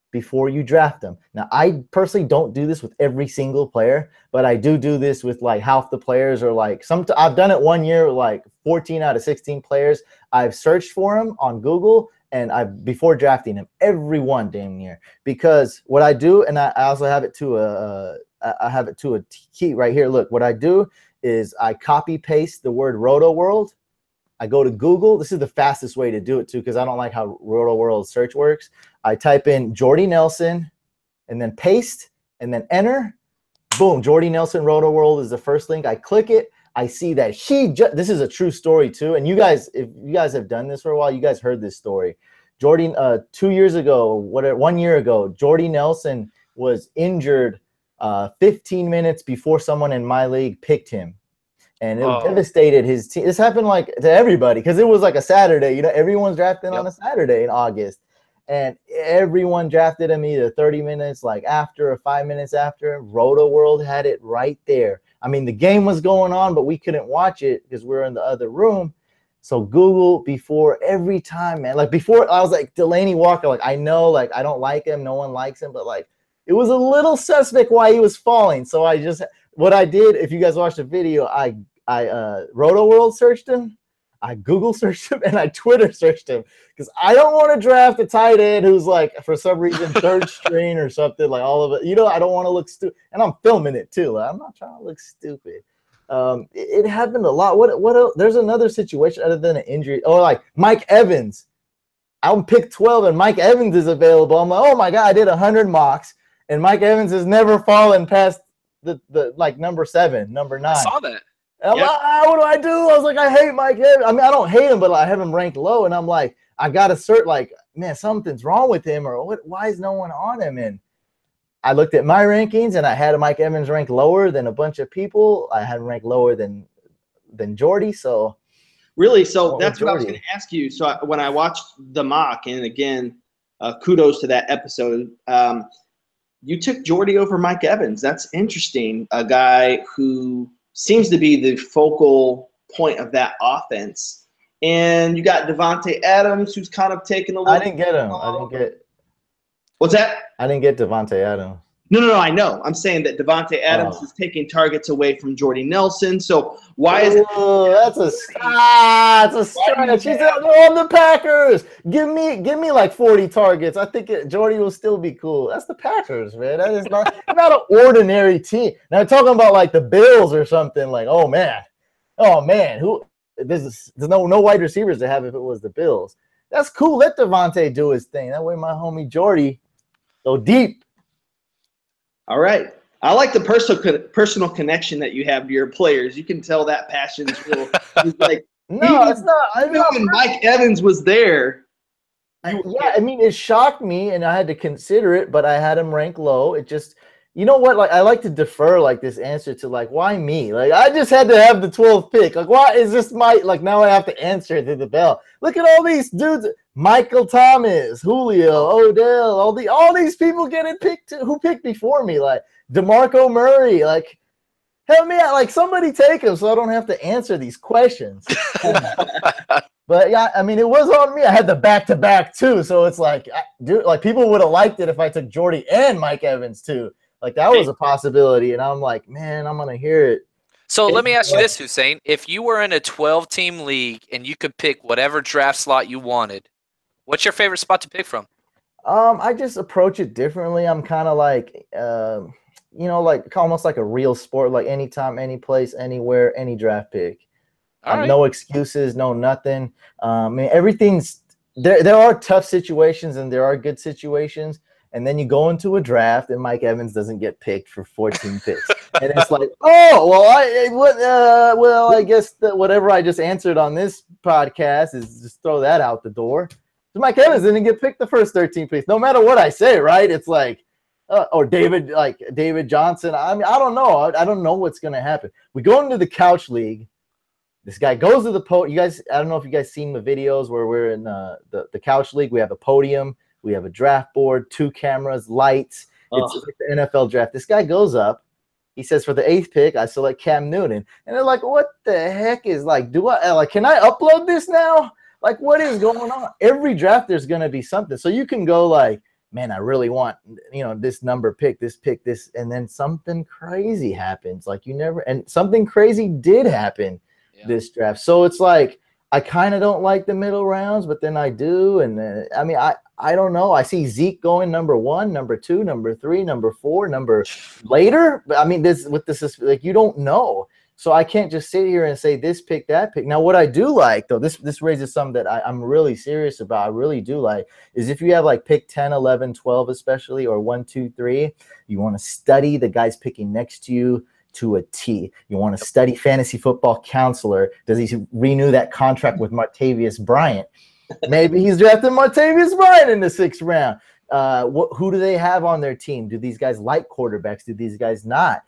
before you draft them. Now, I personally don't do this with every single player, but I do this with like half the players, or like I've done it one year with like 14 out of 16 players. I've searched for them on Google, and before drafting them, everyone damn near, because what I do, and I also have it to a key right here. Look, what I do is I copy paste the word Roto World. I go to Google. This is the fastest way to do it too, because I don't like how Roto World search works. I type in Jordy Nelson and then paste and then enter. Boom, Jordy Nelson Roto World is the first link. I click it. I see that this is a true story too. And you guys, if you guys have done this for a while, you guys heard this story. Jordy, 1 year ago, Jordy Nelson was injured 15 minutes before someone in my league picked him. And it devastated his team. This happened like to everybody because it was like a Saturday. You know, everyone's drafting on a Saturday in August. And everyone drafted him either 30 minutes like after or 5 minutes after. Roto World had it right there. I mean, the game was going on, but we couldn't watch it because we were in the other room. So Google before every time, man. Like before, I was like, Delaney Walker, like I know, like I don't like him. No one likes him. But like it was a little suspect why he was falling. So what I did, if you guys watched the video, I Roto World searched him, I Google searched him, and I Twitter searched him because I don't want to draft a tight end who's like for some reason third string or something, like all of it. You know, I don't want to look stupid, and I'm filming it too. Like, I'm not trying to look stupid. It happened a lot. What else? There's another situation other than an injury. Or like Mike Evans. I'm pick 12 and Mike Evans is available. I'm like, oh my God, I did 100 mocks and Mike Evans has never fallen past the like number 7, number 9. I saw that. I'm like, what do I do? I was like, I hate Mike Evans. I mean, I don't hate him, but I have him ranked low, and I'm like, I got to search, like, man, something's wrong with him, or what? Why is no one on him? And I looked at my rankings, and I had Mike Evans ranked lower than a bunch of people. I had him ranked lower than Jordy. So really, so that's what I was going to ask you. So when I watched the mock, and again, kudos to that episode. You took Jordy over Mike Evans. That's interesting. A guy who seems to be the focal point of that offense. And you got Devontae Adams, who's kind of taking a little. I didn't get him. What's that? I didn't get Devontae Adams. No, I know. I'm saying that Devontae Adams is taking targets away from Jordy Nelson. So why is it? That's a stretch. He's on the Packers. Give me like 40 targets. I think Jordy will still be cool. That's the Packers, man. That is not an ordinary team. Now talking about like the Bills or something. Like, oh man, who? There's no wide receivers to have if it was the Bills. That's cool. Let Devontae do his thing. That way, my homie Jordy go deep. All right. I like the personal connection that you have to your players. You can tell that passion's real. Like, no, it's not. I mean, when Mike Evans was there. I mean, it shocked me, and I had to consider it, but I had him ranked low. It just, you know what? Like, I like to defer like this answer to like, why me? Like, I just had to have the 12th pick. Like, why is this like now I have to answer to the bell? Look at all these dudes. Michael Thomas, Julio, Odell, all these people getting picked who picked before me, like DeMarco Murray, like help me out, like somebody take him so I don't have to answer these questions. But yeah, I mean, it was on me. I had the back-to-back too, so it's like, dude, like people would have liked it if I took Jordy and Mike Evans too. Like that was a possibility, and I'm like, man, I'm gonna hear it. So let me ask you this, Hussein: if you were in a 12-team league and you could pick whatever draft slot you wanted, what's your favorite spot to pick from? I just approach it differently. I'm kind of like, like almost like a real sport, like anytime, any place, anywhere, any draft pick. No excuses, no nothing. I mean, everything's there. There are tough situations and there are good situations. And then you go into a draft and Mike Evans doesn't get picked for 14 picks. And it's like, I guess that whatever I just answered on this podcast is just throw that out the door. Mike Evans didn't get picked the first 13 picks. No matter what I say, right? It's like, or David Johnson. I mean, I don't know. I don't know what's going to happen. We go into the couch league. This guy goes to the podium. You guys, I don't know if you guys seen the videos where we're in the couch league. We have a podium. We have a draft board, 2 cameras, lights. It's like the NFL draft. This guy goes up. He says, for the 8th pick, I select Cam Newton. And they're like, what the heck is like, can I upload this now? Like, what is going on? Every draft, there's going to be something. So you can go like, man, I really want, this number pick, this, and then something crazy happens. Like and something crazy did happen this draft. So it's like, I kind of don't like the middle rounds, but then I do. And then, I mean, I don't know. I see Zeke going number 1, number 2, number 3, number 4, number later. But I mean, this like, you don't know. So I can't just sit here and say this pick, that pick. Now, what I do like, though, this raises something that I'm really serious about. I really do like is if you have like pick 10, 11, 12, especially, or 1, 2, 3, you want to study the guys picking next to you to a T. You want to study fantasy football counselor. Does he renew that contract with Martavius Bryant? Maybe he's drafting Martavius Bryant in the 6th round. Who do they have on their team? Do these guys like quarterbacks? Do these guys not?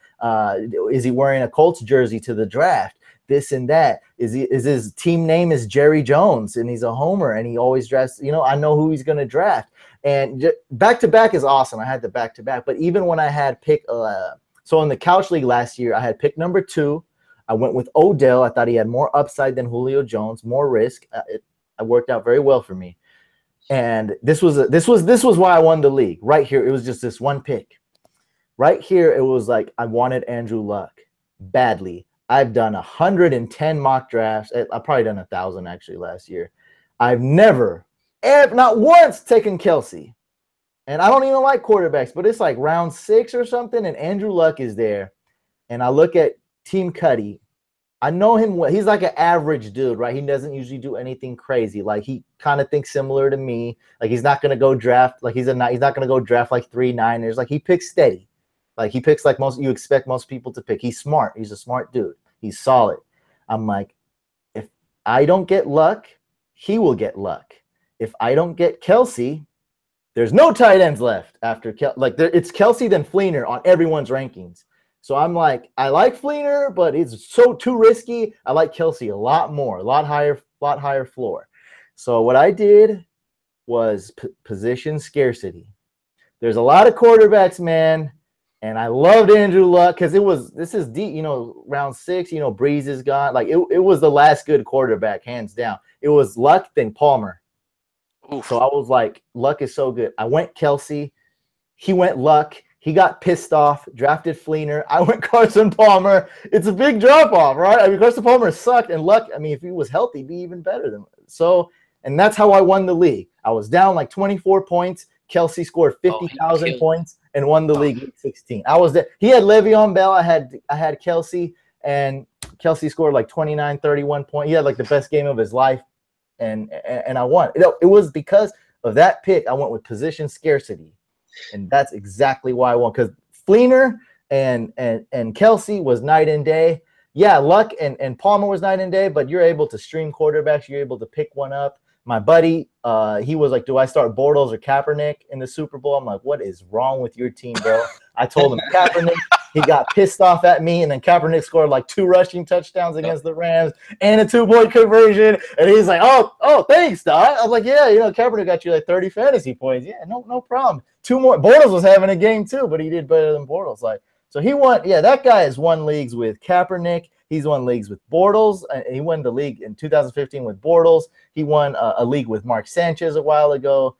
Is he wearing a Colts jersey to the draft? This and that. Is his team name is Jerry Jones and he's a homer and he always drafts, I know who he's going to draft. And back-to-back is awesome. I had the back-to-back. But even when I had pick so in the couch league last year, I had pick number 2. I went with Odell. I thought he had more upside than Julio Jones, more risk. It worked out very well for me. And this was why I won the league. Right here, it was just this one pick. Right here, it was like I wanted Andrew Luck badly. I've done 110 mock drafts. I've probably done 1,000 actually last year. I've never, not once, taken Kelsey. And I don't even like quarterbacks, but it's like round 6 or something, and Andrew Luck is there. And I look at Team Cuddy. I know him well. He's like an average dude, right? He doesn't usually do anything crazy. Like he kind of thinks similar to me. Like he's not going to go draft. Like he's not going to go draft like 3 Niners. Like he picks steady. Like he picks like you expect most people to pick. He's smart. He's a smart dude. He's solid. I'm like, if I don't get Luck, he will get Luck. If I don't get Kelsey, there's no tight ends left after it's Kelsey then Fleener on everyone's rankings. So I'm like, I like Fleener, but it's too risky. I like Kelsey a lot more, a lot higher floor. So what I did was position scarcity. There's a lot of quarterbacks, man, and I loved Andrew Luck because this is deep, round 6, Breeze is gone. Like it was the last good quarterback, hands down. It was Luck, then Palmer. Oof. So I was like, Luck is so good. I went Kelsey. He went Luck. He got pissed off, drafted Fleener. I went Carson Palmer. It's a big drop-off, right? I mean, Carson Palmer sucked, and Luck, if he was healthy, he'd be even better than so. And that's how I won the league. I was down like 24 points. Kelsey scored 50,000 points and won the league week 16. I was there. He had Le'Veon Bell. I had Kelsey, and Kelsey scored like 29, 31 points. He had like the best game of his life, and I won. It was because of that pick. I went with position scarcity. And that's exactly why I won, because Fleener and Kelsey was night and day. Yeah, Luck and Palmer was night and day, but you're able to stream quarterbacks. You're able to pick one up. My buddy, he was like, do I start Bortles or Kaepernick in the Super Bowl? I'm like, what is wrong with your team, bro? I told him Kaepernick. He got pissed off at me, and then Kaepernick scored like 2 rushing touchdowns against the Rams and a 2-point conversion. And he's like, oh, thanks, Doc. I was like, yeah, Kaepernick got you like 30 fantasy points. Yeah, no problem. 2 more. Bortles was having a game too, but he did better than Bortles. So he won. Yeah, that guy has won leagues with Kaepernick. He's won leagues with Bortles. He won the league in 2015 with Bortles. He won a league with Mark Sanchez a while ago.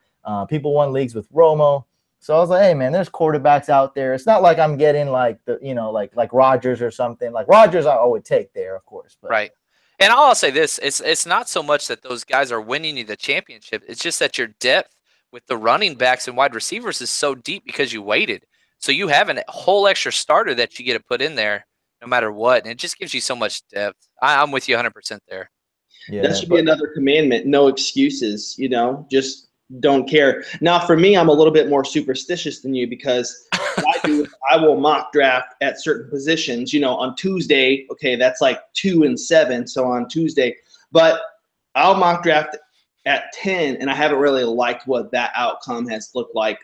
People won leagues with Romo. So I was like, hey, man, there's quarterbacks out there. It's not like I'm getting like like Rodgers or something. Like Rodgers, I would take there, of course. But. Right. And I'll say this: it's not so much that those guys are winning you the championship. It's just that your depth with the running backs and wide receivers is so deep because you waited. So you have a whole extra starter that you get to put in there no matter what, and it just gives you so much depth. I'm with you 100% there. Yeah, that should be another commandment: no excuses. Just. Don't care. Now, for me, I'm a little bit more superstitious than you because I will mock draft at certain positions. On Tuesday, okay, that's like 2 and 7. So on Tuesday, but I'll mock draft at 10, and I haven't really liked what that outcome has looked like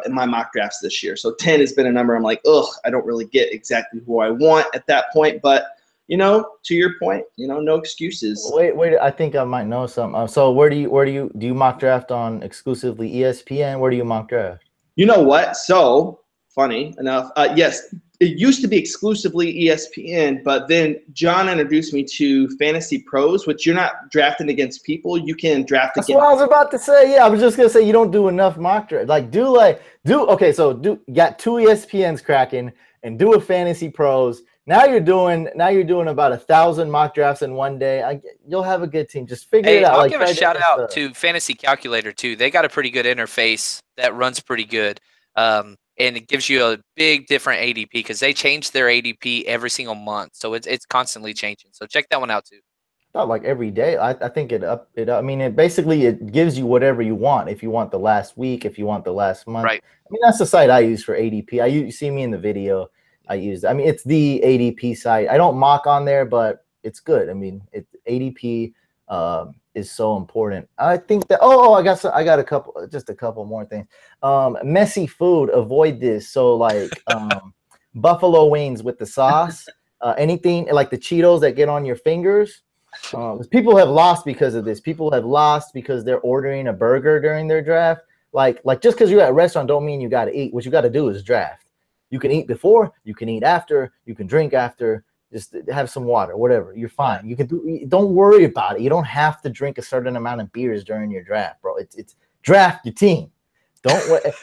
in my mock drafts this year. So 10 has been a number I'm like, ugh, I don't really get exactly who I want at that point. But, you know, to your point, you know, no excuses. Wait, I think I might know something. So do you mock draft on exclusively ESPN? Where do you mock draft? You know what? So funny enough, yes, it used to be exclusively ESPN, but then John introduced me to Fantasy Pros, which you're not drafting against people. You can draft That's against. what I was about to say. Yeah, I was just gonna say you don't do enough mock draft. Okay, so you got 2 ESPNs cracking and do a Fantasy Pros. Now you're doing about 1,000 mock drafts in one day. You'll have a good team. Just figure it out. I'll give a shout out to Fantasy Calculator too. They got a pretty good interface that runs pretty good, and it gives you a big different ADP because they change their ADP every single month, so it's constantly changing. So check that one out too. Not like every day. I think I mean, it gives you whatever you want. If you want the last week, if you want the last month. Right. I mean, that's the site I use for ADP. You see me in the video. I mean, it's the ADP site. I don't mock on there, but it's good. I mean, ADP is so important. I think that. I got a couple more things. Messy food. Avoid this. So like buffalo wings with the sauce. Anything like the Cheetos that get on your fingers. People have lost because of this. People have lost because they're ordering a burger during their draft. Like just because you're at a restaurant don't mean you got to eat. What you got to do is draft. You can eat before, you can eat after, you can drink after, just have some water, whatever. You're fine. You can don't worry about it. You don't have to drink a certain amount of beers during your draft, bro. It's draft your team.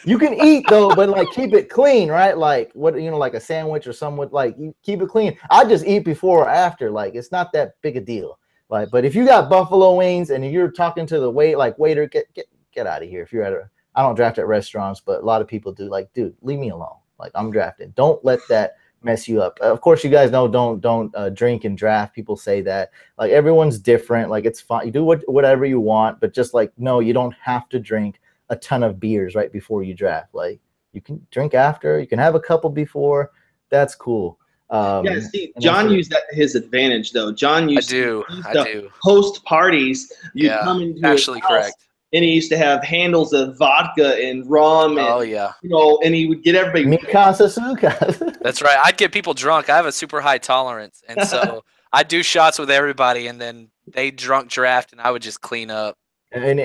You can eat though, but like keep it clean, right? Like like a sandwich or something, like you keep it clean. I just eat before or after. Like it's not that big a deal. Like, but if you got buffalo wings and you're talking to the waiter, get out of here. If you're I don't draft at restaurants, but a lot of people do. Like, dude, leave me alone. Like I'm drafting. Don't let that mess you up. Of course, you guys know don't drink and draft. People say that. Like everyone's different. Like it's fine. You do whatever you want, but just like no, you don't have to drink a ton of beers right before you draft. Like you can drink after. You can have a couple before. That's cool. Yeah, see, John used that to his advantage though. John used to host parties. Come into actually correct. And he used to have handles of vodka and rum. And, you know, and he would get everybody. Mi casa, su casa. That's right. I'd get people drunk. I have a super high tolerance. And so I'd do shots with everybody, and then they drunk draft, and I would just clean up. And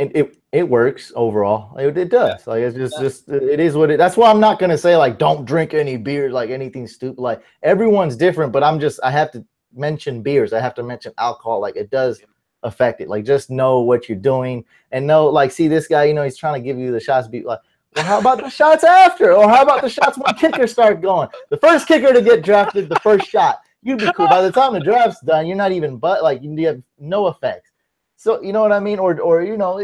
it works overall. It does. Like it's just it is what it. That's why I'm not gonna say like don't drink any beer, like anything stupid. Like everyone's different, but I have to mention beers. I have to mention alcohol. Like it does affect it. Like just know what you're doing and know, like, see this guy, he's trying to give you the shots, be like, well, how about the shots after? Or how about the shots when kickers start going? The first kicker to get drafted, the first shot. You'd be cool. By the time the draft's done, you're not even you have no effects. So you know what I mean? Or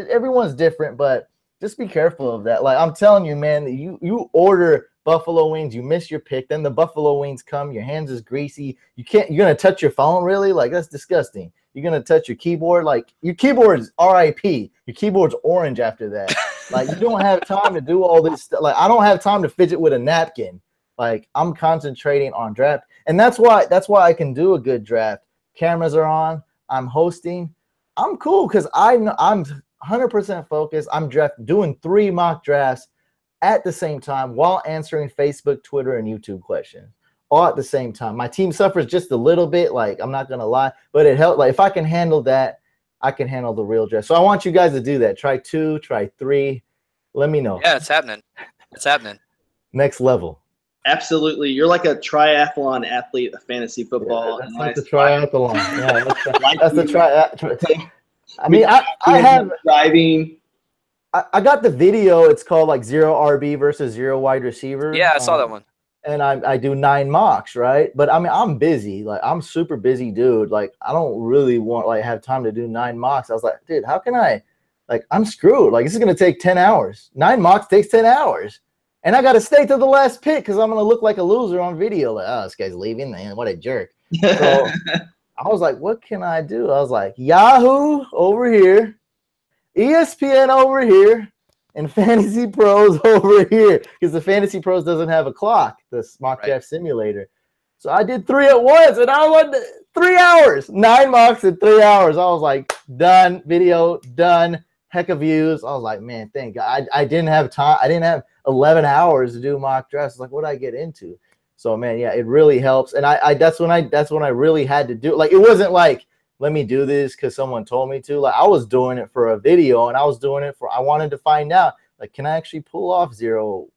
everyone's different, but just be careful of that. Like I'm telling you, man, you order buffalo wings, you miss your pick, then the buffalo wings come, your hands is greasy. You're gonna touch your phone, really? Like that's disgusting. You're going to touch your keyboard. Like your keyboard is RIP. Your keyboard's orange after that. Like you don't have time to do all this stuff. Like I don't have time to fidget with a napkin. Like I'm concentrating on draft. And that's why I can do a good draft. Cameras are on. I'm hosting. I'm cool because I'm 100% focused. I'm doing 3 mock drafts at the same time while answering Facebook, Twitter, and YouTube questions. All at the same time. My team suffers just a little bit, like I'm not gonna lie, but it helped. Like if I can handle that, I can handle the real draft. So I want you guys to do that. Try 2, try 3. Let me know. Yeah, it's happening. It's happening. Next level. Absolutely. You're like a triathlon athlete of fantasy football. Yeah, that's like the triathlon. Yeah, that's the triathlon. I mean, I have driving. I got the video. It's called like 0 RB versus 0 wide receiver. Yeah, I saw that one. And I do 9 mocks, right? But I mean, I'm busy. Like I'm super busy, dude. Like I don't really have time to do 9 mocks. I was like, dude, how can I? Like I'm screwed. Like this is gonna take 10 hours. 9 mocks takes 10 hours, and I got to stay to the last pick because I'm gonna look like a loser on video. Like, oh, this guy's leaving. Man, what a jerk. So I was like, what can I do? I was like, Yahoo over here, ESPN over here, and Fantasy Pros over here, because the Fantasy Pros doesn't have a clock, the mock draft simulator. So I did 3 at once, and I won 3 hours, 9 mocks in 3 hours. I was like, done, video done, heck of views. I was like, man, thank God. I didn't have time. I didn't have 11 hours to do mock drafts. Like, what did I get into? So man, yeah, it really helps. And that's when I really had to do it. Like, it wasn't like, let me do this because someone told me to. Like, I was doing it for a video, and I was doing it I wanted to find out, like, can I actually pull off 0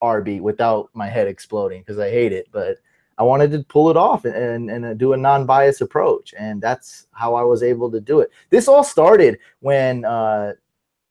RB without my head exploding? Because I hate it, but I wanted to pull it off and do a non-biased approach. And that's how I was able to do it. This all started when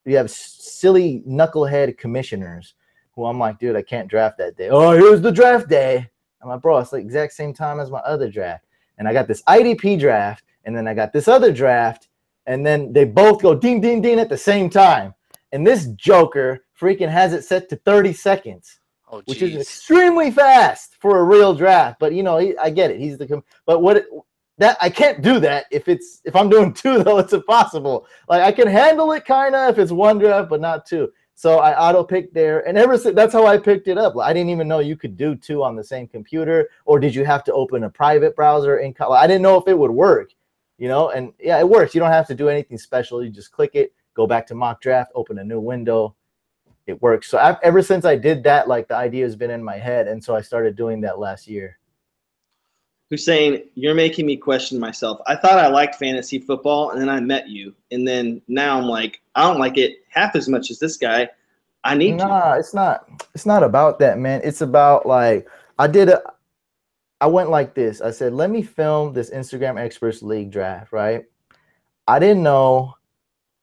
you have silly knucklehead commissioners who I'm like, dude, I can't draft that day. Oh, here's the draft day. I'm like, bro, it's the exact same time as my other draft. And I got this IDP draft, and then I got this other draft, and then they both go ding, ding, ding at the same time. And this joker freaking has it set to 30 seconds, which is extremely fast for a real draft. But, you know, I get it. He's the – but I can't do that if I'm doing 2, though. It's impossible. Like, I can handle it kind of if it's 1 draft, but not 2. So I auto-picked there, and ever since that's how I picked it up. I didn't even know you could do 2 on the same computer, or did you have to open a private browser in college? I didn't know if it would work, you know. And yeah, it works. You don't have to do anything special. You just click it, go back to mock draft, open a new window. It works. So ever since I did that, like, the idea has been in my head, and so I started doing that last year. Hussein, you're making me question myself. I thought I liked fantasy football, and then I met you, and then now I'm like, I don't like it half as much as this guy. I need you. Nah, it's not about that, man. It's about, like, I went like this. I said, let me film this Instagram Experts League draft, right? I didn't know.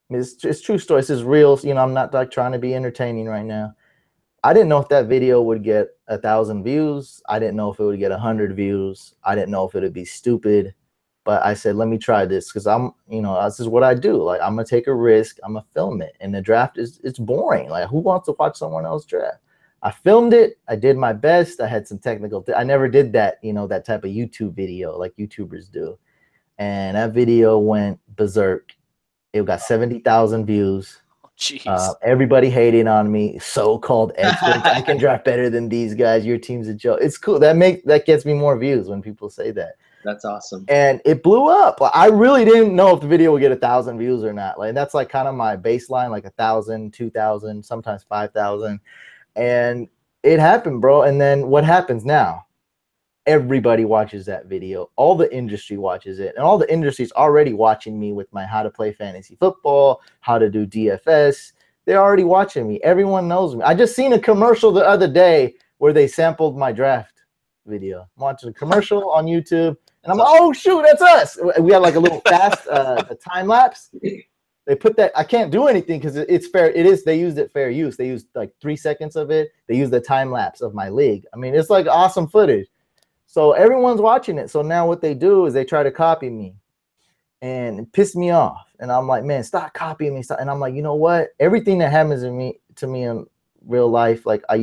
It's true story. This is real. You know, I'm not like trying to be entertaining right now. I didn't know if that video would get 1,000 views. I didn't know if it would get 100 views. I didn't know if it would be stupid. But I said, let me try this because this is what I do. Like, I'm going to take a risk. I'm going to film it. And the draft it's boring. Like, who wants to watch someone else draft? I filmed it. I did my best. I had some technical. I never did that, that type of YouTube video like YouTubers do. And that video went berserk. It got 70,000 views. Everybody hating on me, so-called experts. I can draft better than these guys. Your team's a joke. It's cool. That gets me more views when people say that. That's awesome. And it blew up. I really didn't know if the video would get 1,000 views or not. Like, that's like kind of my baseline, like 1,000, 2,000, sometimes 5,000. And it happened, bro. And then what happens now? Everybody watches that video. All the industry watches it. And all the industry's already watching me with my how to play fantasy football, how to do DFS. They're already watching me. Everyone knows me. I just seen a commercial the other day where they sampled my draft video. I'm watching a commercial on YouTube, and I'm like, oh, shoot, that's us. We had like a little fast time lapse. They put that. I can't do anything because it's fair. It is. They used it fair use. They used like 3 seconds of it. They used the time lapse of my league. I mean, it's like awesome footage. So everyone's watching it. So now what they do is they try to copy me and piss me off. And I'm like, man, stop copying me. Stop. And I'm like, you know what? Everything that happens to me in real life, like I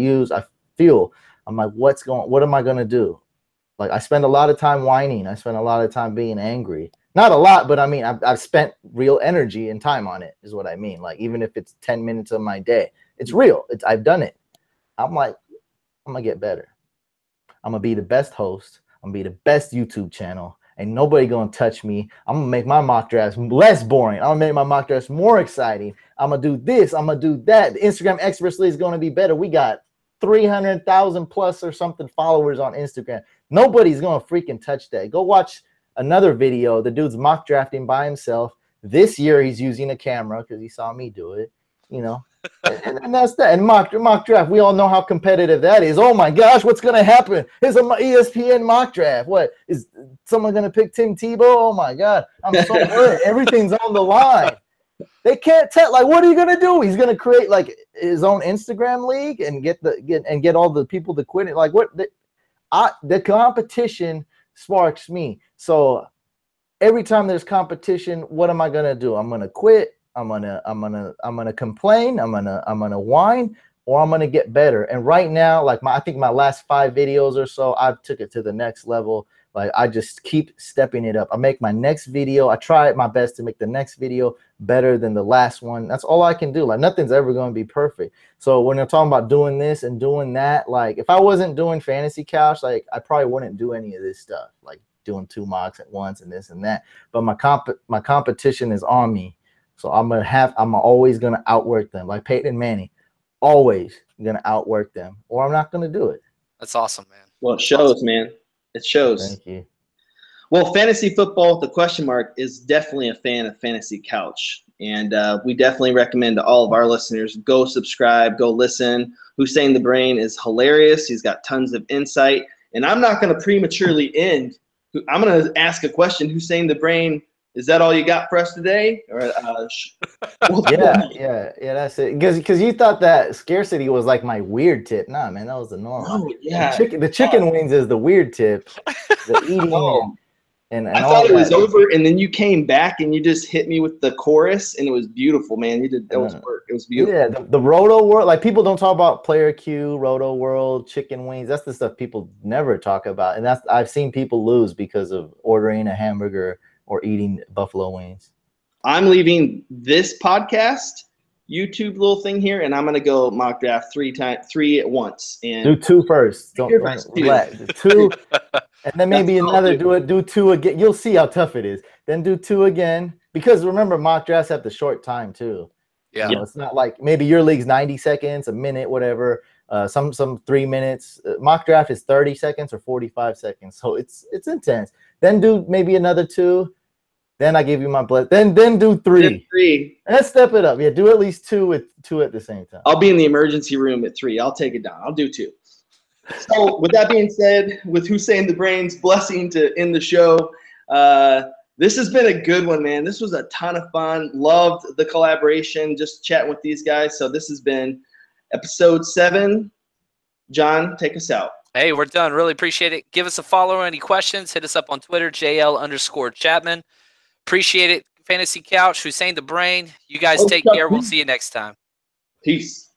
feel, I'm like, what am I going to do? Like, I spend a lot of time whining. I spend a lot of time being angry. Not a lot, but I mean, I've spent real energy and time on it is what I mean. Like, even if it's 10 minutes of my day, it's real. I've done it. I'm like, I'm going to get better. I'm going to be the best host. I'm going to be the best YouTube channel. Ain't nobody going to touch me. I'm going to make my mock drafts less boring. I'm going to make my mock drafts more exciting. I'm going to do this. I'm going to do that. The Instagram Experts League is going to be better. We got 300,000 plus or something followers on Instagram. Nobody's going to freaking touch that. Go watch another video. The dude's mock drafting by himself. This year he's using a camera because he saw me do it, and that's that. And mock draft, we all know how competitive that is. Oh my gosh, what's going to happen? It's an ESPN mock draft. What, is someone going to pick Tim Tebow? Oh my God, I'm so good. Everything's on the line. They can't tell. Like, what are you going to do? He's going to create like his own Instagram league and get all the people to quit it. Like, what? The competition sparks me. So every time there's competition, what am I going to do? I'm going to quit. I'm gonna complain. I'm gonna whine, or I'm gonna get better. And right now, like I think my last 5 videos or so, I've took it to the next level. Like, I just keep stepping it up. I make my next video. I try my best to make the next video better than the last one. That's all I can do. Like, nothing's ever going to be perfect. So when you're talking about doing this and doing that, like, if I wasn't doing Fantasy Couch, like, I probably wouldn't do any of this stuff, like doing 2 mocks at once and this and that. But my competition is on me. So I'm always gonna outwork them. Like Peyton Manning, always gonna outwork them, or I'm not gonna do it. That's awesome, man. Well, it shows, man. It shows. Thank you. Well, fantasy football with the question mark is definitely a fan of Fantasy Couch. And we definitely recommend to all of our listeners, go subscribe, go listen. Hussein the Brain is hilarious. He's got tons of insight. And I'm not going to prematurely end. I'm going to ask a question. Hussein the Brain, is that all you got for us today? Or, yeah, that's it. Because you thought that Scarcity was like my weird tip. Nah, man, that was the normal. Oh, yeah. The chicken wings is the weird tip. The eating and I thought it was over, and then you came back and you just hit me with the chorus, and it was beautiful, man. You did that was work. It was beautiful. Yeah, the Roto World, like people don't talk about Player Q, Roto World, chicken wings. That's the stuff people never talk about, and I've seen people lose because of ordering a hamburger or eating buffalo wings. I'm leaving this podcast YouTube little thing here, and I'm gonna go mock draft three at once. And do two first. Don't two, and then maybe another. Do two again. You'll see how tough it is. Then do two again, because remember, mock drafts have the short time too. Yeah, it's not like maybe your league's 90 seconds, a minute, whatever. Some 3 minutes. Mock draft is 30 seconds or 45 seconds, so it's intense. Then do maybe another two. Then I give you my blood. Then do three. Let's step it up. Yeah, do at least two at the same time. I'll be in the emergency room at 3. I'll take it down. I'll do 2. So with that being said, with Hussein the Brain's blessing to end the show, this has been a good one, man. This was a ton of fun. Loved the collaboration, just chatting with these guys. So this has been episode 7. John, take us out. Hey, we're done. Really appreciate it. Give us a follow. Any questions, hit us up on Twitter, JL_Chapman. Appreciate it. Fantasy Couch, Hussein the Brain. You guys take care. We'll see you next time. Peace.